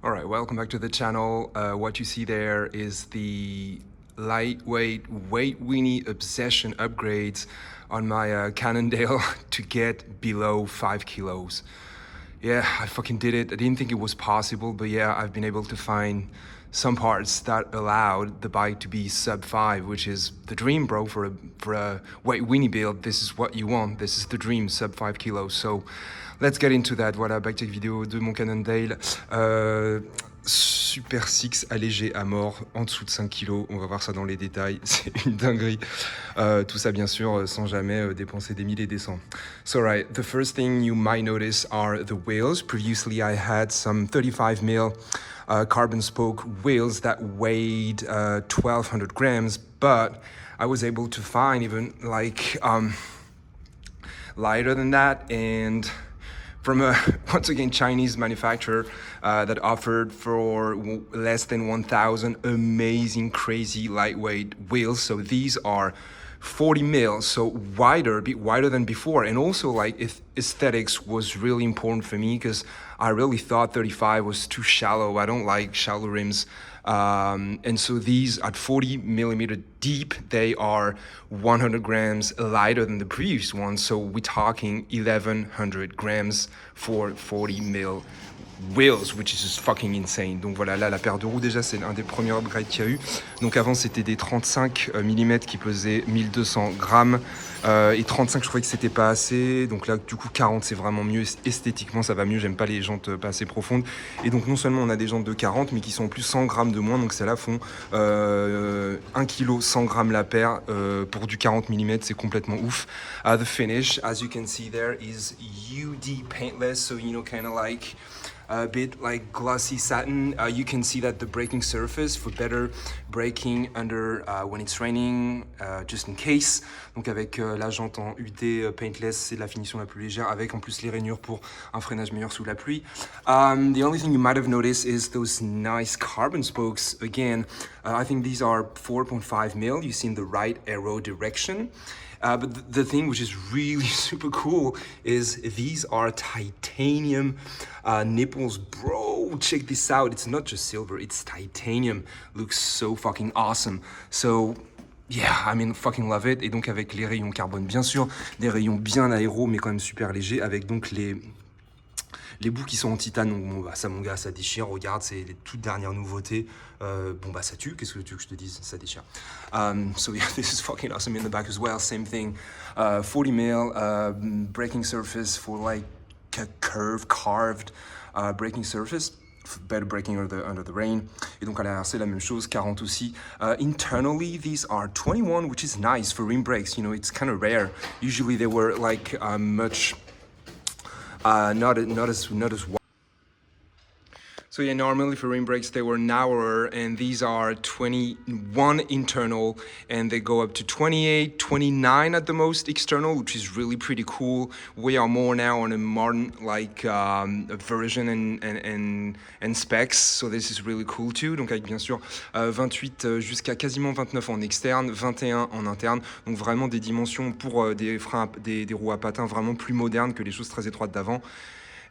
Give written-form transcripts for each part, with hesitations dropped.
All right, welcome back to the channel. What you see there is the lightweight weight weenie obsession upgrades on my Cannondale to get below 5 kilos. Yeah, I fucking did it. I didn't think it was possible, but yeah, I've been able to find some parts that allowed the bike to be sub 5, which is the dream, bro. For a weight weenie build, this is what you want. This is the dream, sub 5 kilos. So let's get into that. Voilà, bike-check vidéo de mon Cannondale. SuperSix allégé à mort, en dessous de 5 kilos. On va voir ça dans les détails. C'est une dinguerie. Tout ça, bien sûr, sans jamais dépenser des milliers et des cents. So, right, the first thing you might notice are the wheels. Previously, I had some 35 mil carbon spoke wheels that weighed 1,200 grams, but I was able to find even like lighter than that, and from a once again Chinese manufacturer that offered for less than 1,000 amazing, crazy lightweight wheels. So these are 40 mil, so wider, a bit wider than before. And also, like, if aesthetics was really important for me, because I really thought 35 was too shallow. I don't like shallow rims. And so these at 40 millimeter deep, they are 100 grams lighter than the previous one. So we're talking 1,100 grams for 40 mil wheels, which is just fucking insane. Donc voilà, là la paire de roues déjà c'est un des premiers upgrades qu'il y a eu. Donc avant c'était des 35 mm qui pesaient 1200 grammes et 35 je trouvais que c'était pas assez. Donc là du coup 40 c'est vraiment mieux, esthétiquement ça va mieux, j'aime pas les jantes pas assez profondes. Et donc non seulement on a des jantes de 40 mais qui sont en plus 100 grammes de moins, donc celles-là font 1 kg 100 grammes la paire pour du 40 mm, c'est complètement ouf. The finish, as you can see there, is UD paintless, so you know, kind of like a bit like glossy satin. You can see that the braking surface for better braking under when it's raining, just in case. Donc avec la jante en UD paintless, c'est la finition la plus légère, avec en plus les rainures pour un freinage meilleur sous la pluie. The only thing you might have noticed is those nice carbon spokes. Again, I think these are 4.5 mil. You see in the right arrow direction. But the thing which is really super cool is these are titanium nipples. Bro, check this out. It's not just silver, it's titanium. Looks so fucking awesome. So yeah, I mean, fucking love it. Et donc avec les rayons carbone, bien sûr, des rayons bien aéro, mais quand même super légers, avec donc les bouts qui sont en titane. Donc bon, bah, ça, mon gars, ça déchire. Regarde, c'est les toutes dernières nouveautés. Bon, bah, ça tue. Qu'est-ce que tu veux que je te dise? Ça déchire. So yeah, this is fucking awesome in the back as well. Same thing. 40 mil braking surface for like a carved braking surface. Better braking under the rain. Et donc à l'arrière c'est la même chose, 40 aussi. Internally these are 21, which is nice for rim brakes. You know, it's kind of rare. Usually they were like much not as wide. So yeah, normally for rim brakes they were narrower, and these are 21 internal, and they go up to 28, 29 at the most external, which is really pretty cool. We are more now on a modern like version and specs, so this is really cool too. Donc avec bien sûr 28 jusqu'à quasiment 29 en externe, 21 en interne, donc vraiment des dimensions pour des freins, des roues à patins vraiment plus modernes que les choses très étroites d'avant.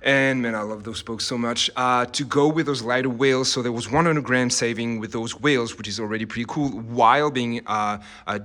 And man, I love those spokes so much. To go with those lighter wheels, so there was 100 grams saving with those wheels, which is already pretty cool, while being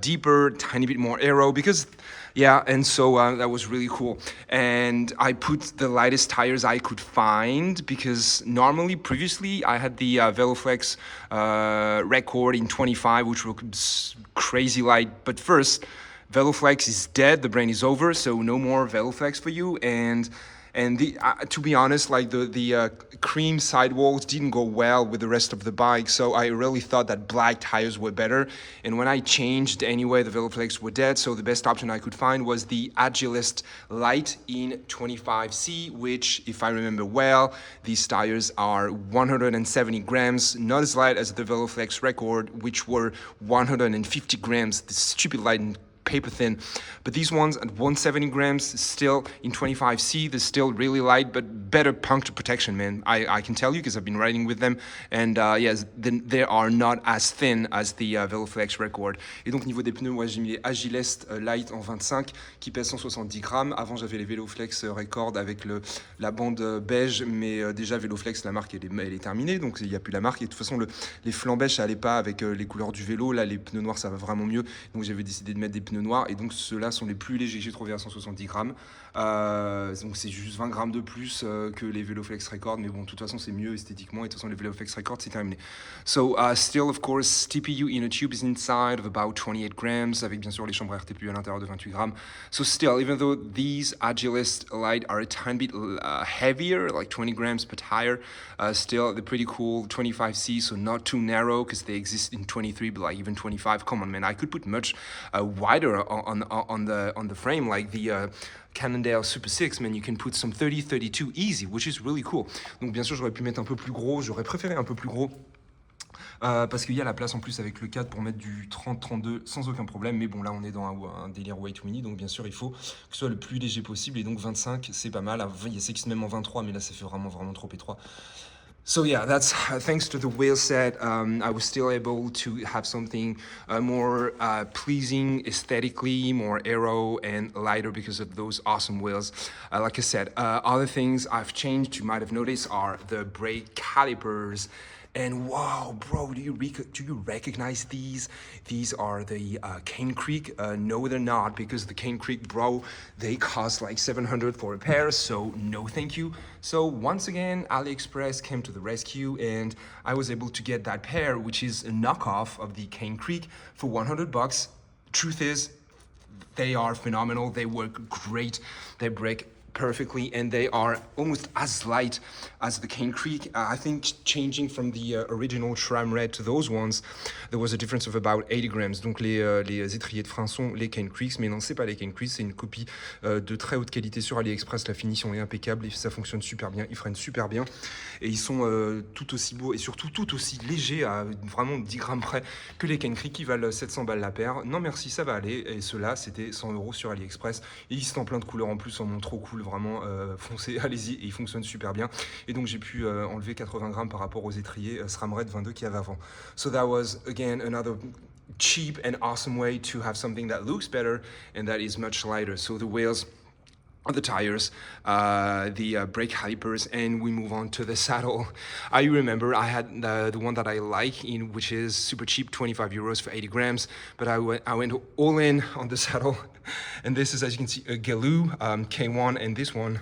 deeper, tiny bit more aero, because yeah, and so that was really cool. And I put the lightest tires I could find, because normally, previously, I had the Veloflex record in 25, which was crazy light, but first, Veloflex is dead, the brand is over, so no more Veloflex for you. And to be honest, like the cream sidewalls didn't go well with the rest of the bike, so I really thought that black tires were better. And when I changed anyway, the Veloflex were dead, so the best option I could find was the AGILEST Light in 25C, which, if I remember well, these tires are 170 grams, not as light as the Veloflex record, which were 150 grams. This stupid light paper thin. But these ones at 170 grams, still in 25C, they're still really light, but better puncture protection, man. I can tell you because I've been riding with them. And yes, they are not as thin as the VeloFlex Record. Et donc niveau des pneus, moi j'ai mis les AGILEST Light en 25 qui pèsent 170 grammes. Avant j'avais les VeloFlex Record avec la bande beige, mais déjà VeloFlex, la marque elle est terminée, donc il n'y a plus la marque. Et de toute façon les flancs beige ça allait pas avec les couleurs du vélo. Là les pneus noirs ça va vraiment mieux. Donc j'avais décidé de mettre des pneus noirs et donc ceux-là sont les plus légers que j'ai trouvé à 170 grammes. Donc c'est juste 20 grammes de plus que les VeloFlex Record, mais bon de toute façon c'est mieux esthétiquement et de toute façon les VeloFlex Record c'est terminé. So still of course TPU in a tube is inside of about 28 grams avec bien sûr les chambres RTPU à l'intérieur de 28 grammes. So still, even though these AGILEST Light are a tiny bit heavier, like 20 grams per tire, still they're pretty cool. 25C, so not too narrow because they exist in 23, but like even 25. Come on, man, I could put much wider on the frame, like the Cannondale SuperSix, man, you can put some 30, 32 easy, which is really cool. Donc bien sûr, j'aurais pu mettre un peu plus gros, j'aurais préféré un peu plus gros. Parce qu'il y a la place en plus avec le 4 pour mettre du 30-32 sans aucun problème, mais bon là on est dans un délire weight mini, donc bien sûr il faut que ce soit le plus léger possible, et donc 25 c'est pas mal. Il y a ceux qui se même en 23, mais là ça fait vraiment trop étroit. So yeah, that's thanks to the wheel set, I was still able to have something more pleasing aesthetically, more aero and lighter because of those awesome wheels. Like I said, other things I've changed, you might have noticed, are the brake calipers. And wow, bro, do you recognize these? These are the Cane Creek. No, they're not, because the Cane Creek, bro, they cost like 700 for a pair, so no thank you. So once again, AliExpress came to the rescue and I was able to get that pair, which is a knockoff of the Cane Creek, for 100 bucks. Truth is, they are phenomenal. They work great. They break perfectly, and they are almost as light as the Cane Creek. I think changing from the original SRAM Red to those ones, there was a difference of about 80 grams. Donc les étriers de frein sont les Cane Creeks, mais non, c'est pas les Cane Creeks, c'est une copie de très haute qualité sur AliExpress. La finition est impeccable et ça fonctionne super bien, ils freinent super bien et ils sont tout aussi beaux et surtout tout aussi légers, à vraiment 10 grammes près, que les Cane Creek qui valent 700 balles la paire. Non merci, ça va aller. Et ceux-là c'était 100 € sur AliExpress et ils sont en plein de couleurs en plus, en trop cool, vraiment foncez, allez-y, et ils fonctionnent super bien. Et donc j'ai pu enlever 80 grammes par rapport aux étriers SRAM RED22 qu'il y avait avant. So that was again another cheap and awesome way to have something that looks better and that is much lighter. So the wheels, the tires, the brake calipers, and we move on to the saddle. I remember I had the one that I like, which is super cheap, 25 € for 80 grams, but I went all in on the saddle. And this is, as you can see, a Galoo K1, and this one,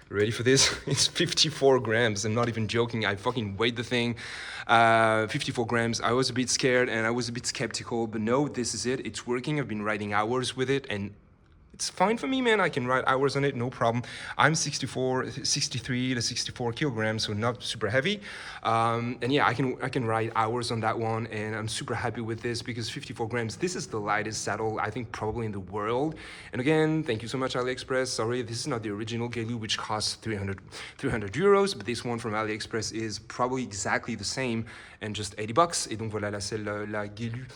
ready for this? It's 54 grams. I'm not even joking. I fucking weighed the thing. 54 grams. I was a bit scared and I was a bit skeptical, but no, this is it. It's working. I've been riding hours with it and it's fine for me, man. I can ride hours on it, no problem. I'm 63 to 64 kilograms, so not super heavy. And yeah, I can ride hours on that one, and I'm super happy with this because 54 grams, this is the lightest saddle, I think, probably in the world. And again, thank you so much, AliExpress. Sorry, this is not the original Galoo, which costs 300 €, but this one from AliExpress is probably exactly the same, and just 80 bucks. Et donc voilà, la Galoo,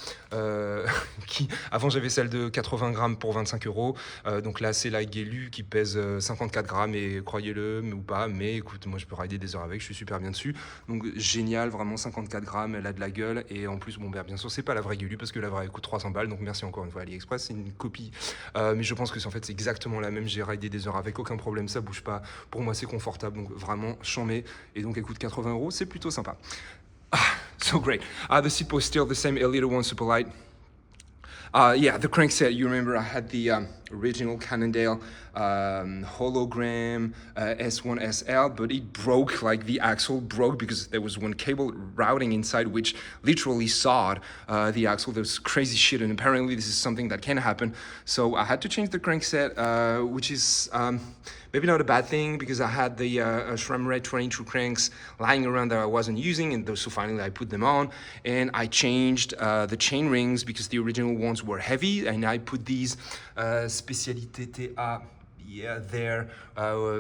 qui, avant j'avais celle de 80 grammes pour 25 €. Donc là c'est la Galoo qui pèse 54 grammes et croyez-le ou pas, mais écoute, moi je peux rider des heures avec, je suis super bien dessus, donc génial, vraiment 54 grammes, elle a de la gueule. Et en plus bon bien sûr c'est pas la vraie Galoo parce que la vraie elle coûte 300 balles, donc merci encore une fois AliExpress, c'est une copie, mais je pense que en fait c'est exactement la même. J'ai ridé des heures avec, aucun problème, ça bouge pas, pour moi c'est confortable, donc vraiment chambé. Et donc elle coûte 80 €, c'est plutôt sympa. So great. The seat post still the same, a little one, super light. Yeah, the crankset, you remember I had the original Cannondale hologram S1 SL, but it broke, like the axle broke because there was one cable routing inside which literally sawed the axle. There was crazy shit, and apparently this is something that can happen. So I had to change the crankset, which is maybe not a bad thing because I had the SRAM RED22 cranks lying around that I wasn't using, and so finally I put them on, and I changed the chain rings because the original ones were heavy, and I put these Spécialité TA, yeah, there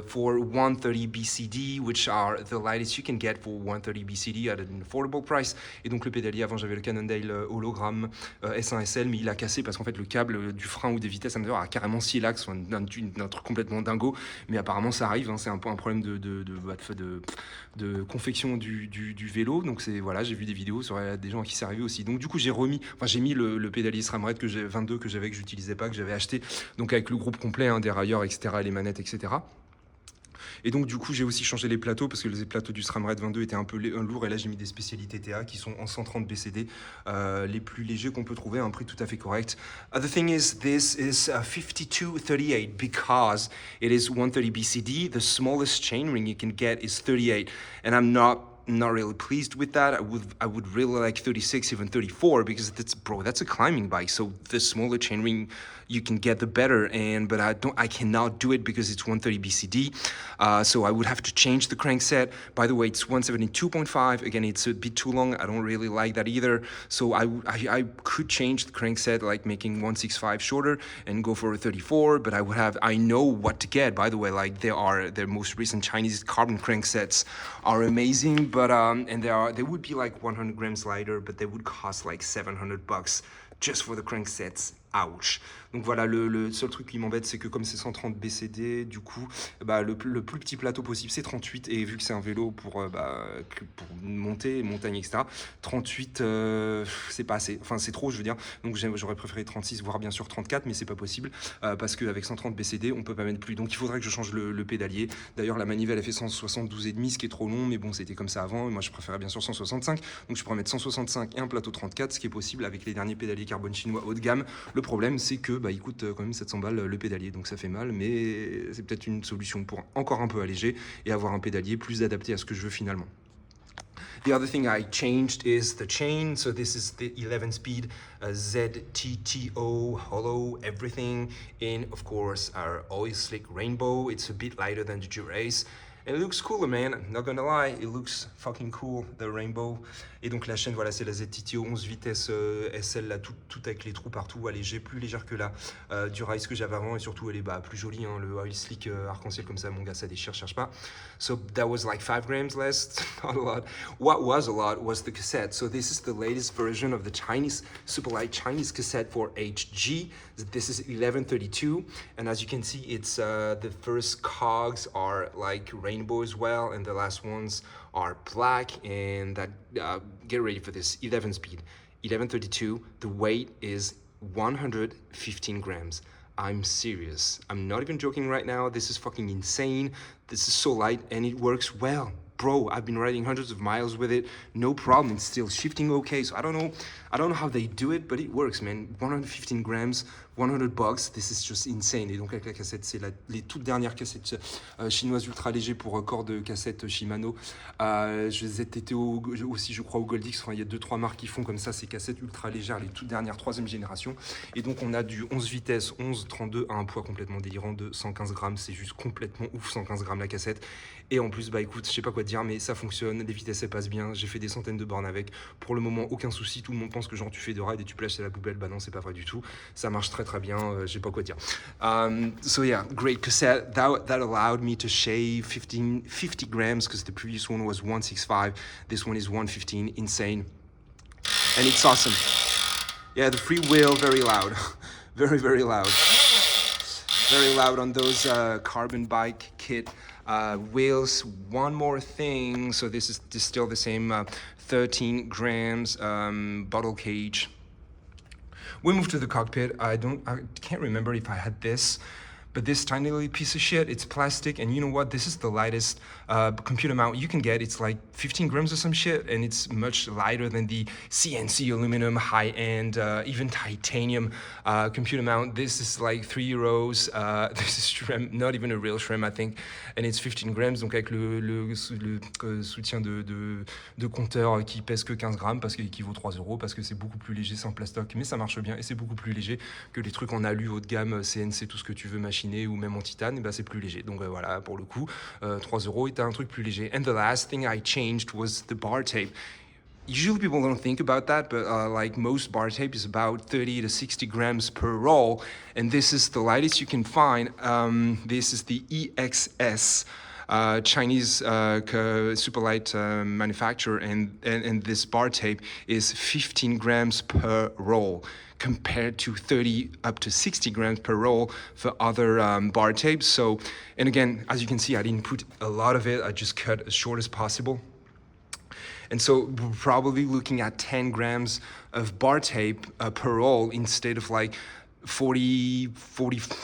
for 130 BCD, which are the lightest you can get for 130 BCD at an affordable price. Et donc le pédalier, avant j'avais le Cannondale hologramme S1 SL, mais il a cassé parce qu'en fait le câble du frein ou des vitesses à l'intérieur a carrément scié l'axe, un truc complètement dingo, mais apparemment ça arrive, hein, c'est un peu un problème de confection du vélo. Donc c'est, voilà, j'ai vu des vidéos sur des gens à qui c'est arrivé aussi. Donc du coup j'ai mis le pédalier SRAM RED22 que j'utilisais pas, que j'avais acheté, donc avec le groupe complet, hein, dérailleur, etc., les manettes, etc. Et donc du coup j'ai aussi changé les plateaux parce que les plateaux du SRAM RED22 étaient un peu lourds, et là j'ai mis des spécialités TA qui sont en 130 BCD, les plus légers qu'on peut trouver à un prix tout à fait correct. The thing is, this is a 5238 because it is 130 BCD. The smallest chainring you can get is 38, and I'm not really pleased with that. I would really like 36, even 34, because that's a climbing bike. So the smaller chainring you can get, the better. But I cannot do it because it's 130 BCD. So I would have to change the crankset. By the way, it's 172.5. Again, it's a bit too long. I don't really like that either. So I could change the crankset, like making 165 shorter and go for a 34. But I know what to get. By the way, like their most recent Chinese carbon cranksets are amazing. But and they would be like 100 grams lighter, but they would cost like $700 just for the cranksets. Ouch. Donc voilà, le seul truc qui m'embête, c'est que comme c'est 130 BCD, du coup, le plus petit plateau possible, c'est 38. Et vu que c'est un vélo pour monter, montagne, etc., 38, c'est pas assez. Enfin, c'est trop, je veux dire. Donc j'aurais préféré 36, voire bien sûr 34, mais c'est pas possible parce qu'avec 130 BCD, on peut pas mettre plus. Donc il faudrait que je change le pédalier. D'ailleurs, la manivelle, elle fait 172,5, ce qui est trop long, mais bon, c'était comme ça avant. Et moi, je préférais bien sûr 165. Donc je pourrais mettre 165 et un plateau 34, ce qui est possible avec les derniers pédaliers carbone chinois haut de gamme. Le problème, c'est que il coûte quand même 700 balles le pédalier, donc ça fait mal, mais c'est peut-être une solution pour encore un peu alléger et avoir un pédalier plus adapté à ce que je veux finalement. The other thing I changed is the chain. So this is the 11-speed ZTTO hollow everything in, of course, our oil slick rainbow. It's a bit lighter than the Dura-Ace. And it looks cooler, man. Not gonna lie, it looks fucking cool, the rainbow. Et donc la chaîne, voilà, c'est la ZTTO 11 vitesses SL, là, tout avec les trous partout, allégée, plus légère que la Dura-Ace que j'avais avant, et surtout elle est plus jolie, hein, le oil slick arc-en-ciel comme ça, mon gars, ça déchire, cherche pas. So that was like 5 grams less, not a lot. What was a lot was the cassette. So this is the latest version of the Chinese, super light Chinese cassette for HG. This is 1132, and as you can see, it's the first cogs are like rainbow as well, and the last ones are black. And that get ready for this 11 speed 1132. The weight is 115 grams. I'm serious, I'm not even joking right now. This is fucking insane. This is so light and it works well. Bro, I've been riding hundreds of miles with it, no problem. It's still shifting okay. So I don't know how they do it, but it works, man. 115 grams, $100. This is just insane. Et donc avec la cassette, c'est les toutes dernières cassettes chinoises ultra légers pour cordes cassette Shimano. ZTTO aussi, je crois, au Goldix. Enfin, il y a 2-3 marques qui font comme ça, ces cassettes ultra légères, les toutes dernières 3e génération. Et donc on a du 11 vitesses, 11-32 à un poids complètement délirant de 115 grammes. C'est juste complètement ouf, 115 grammes la cassette. Et en plus, écoute, je sais pas quoi dire, mais ça fonctionne, les vitesses elles passent bien, j'ai fait des centaines de bornes avec, pour le moment aucun souci. Tout le monde pense que genre tu fais de ride et tu places à la poubelle, non, c'est pas vrai du tout, ça marche très très bien, je sais pas quoi dire. So yeah, great cassette. That allowed me to shave 50 grams, because the previous one was 165, this one is 115, insane, and it's awesome. Yeah, the free wheel, very loud. Very, very loud. Very loud on those CarbonBikeKit wheels. One more thing, so this is still the same 13 grams bottle cage. We moved to the cockpit. I can't remember if I had this, but this tiny little piece of shit, it's plastic, and you know what, this is the lightest computer mount you can get. It's like 15 grams or some shit, and it's much lighter than the CNC aluminum high-end, even titanium computer mount. This is like €3. This is SRAM, not even a real SRAM, I think, and it's 15 grams, donc avec le soutien de compteur qui pèse que 15 grammes, parce qu'il équivaut €3, parce que c'est beaucoup plus léger, c'est en plastoc, mais ça marche bien, et c'est beaucoup plus léger que les trucs en alu haut de gamme, CNC, tout ce que tu veux, machine ou même en titane, c'est plus léger. Donc voilà, pour le coup, €3 et t'as un truc plus léger. And the last thing I changed was the bar tape. usually people don't think about that, but like most bar tape is about 30 to 60 grams per roll, and this is the lightest you can find. This is the EXS. Chinese Superlight manufacturer, and this bar tape is 15 grams per roll compared to 30 up to 60 grams per roll for other bar tapes. So, and again, as you can see, I didn't put a lot of it, I just cut as short as possible. And so we're probably looking at 10 grams of bar tape per roll instead of like 40,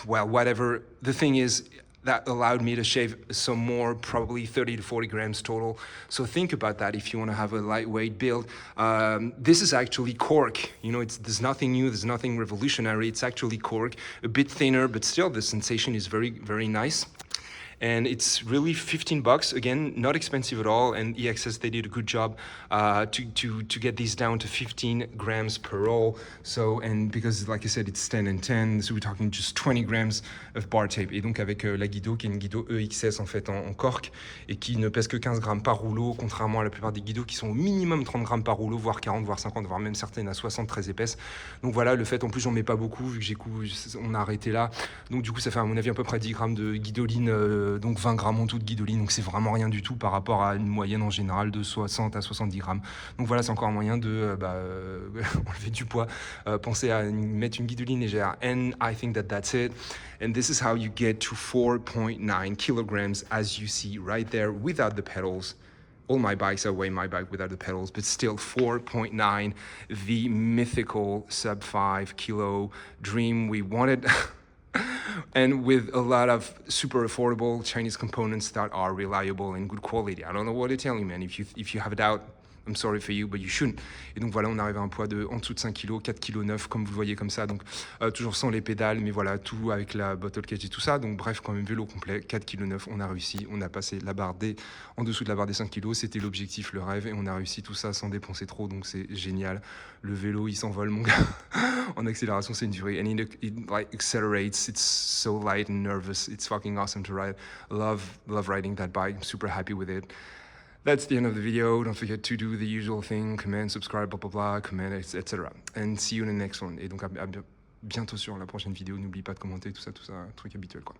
well, whatever. The thing is, that allowed me to shave some more, probably 30 to 40 grams total. So think about that if you want to have a lightweight build. This is actually cork. You know, there's nothing new, there's nothing revolutionary. It's actually cork, a bit thinner, but still the sensation is very, very nice. And it's really $15. Again, not expensive at all. And EXS, they did a good job to get these down to 15 grams per roll. So, and because, like I said, it's 10 and 10, so we're talking just 20 grams of bar tape. Et donc avec la guido, qui est une guido EXS en fait en cork, et qui ne pèse que 15 grammes par rouleau, contrairement à la plupart des guidos qui sont au minimum 30 grammes par rouleau, voire 40, voire 50, voire même certaines à 60, très épaisses. Donc voilà, le fait, en plus, j'en mets pas beaucoup, vu que on a arrêté là. Donc du coup, ça fait à mon avis à peu près 10 grammes de guidoline, donc 20 grammes en tout de guidoline, donc c'est vraiment rien du tout par rapport à une moyenne en général de 60 à 70 grammes. Donc voilà, c'est encore un moyen de enlever du poids. Pensez à mettre une guidoline légère. And I think that's it. And this is how you get to 4.9 kilograms, as you see right there, without the pedals. All my bikes, I weigh my bike without the pedals, but still 4.9, the mythical sub 5 kilo dream we wanted. And with a lot of super affordable Chinese components that are reliable and good quality. I don't know what to tell you, man. If you have a doubt, I'm sorry for you, but you shouldn't. Et donc voilà, on arrive à un poids en dessous de 5 kg, 4 kg 9, comme vous le voyez comme ça. Donc toujours sans les pédales, mais voilà, tout avec la bottle cage et tout ça. Donc bref, quand même, vélo complet, 4 kg 9, on a réussi. On a passé la barre en dessous de la barre des 5 kg. C'était l'objectif, le rêve, et on a réussi tout ça sans dépenser trop. Donc c'est génial. Le vélo, il s'envole, mon gars. En accélération, c'est une durée. And it like accelerates. It's so light and nervous. It's fucking awesome to ride. Love riding that bike. I'm super happy with it. That's the end of the video. Don't forget to do the usual thing, comment, subscribe, blah blah blah, comment, etc. And see you in the next one. Et donc à bientôt sur la prochaine vidéo. N'oublie pas de commenter, tout ça, truc habituel quoi.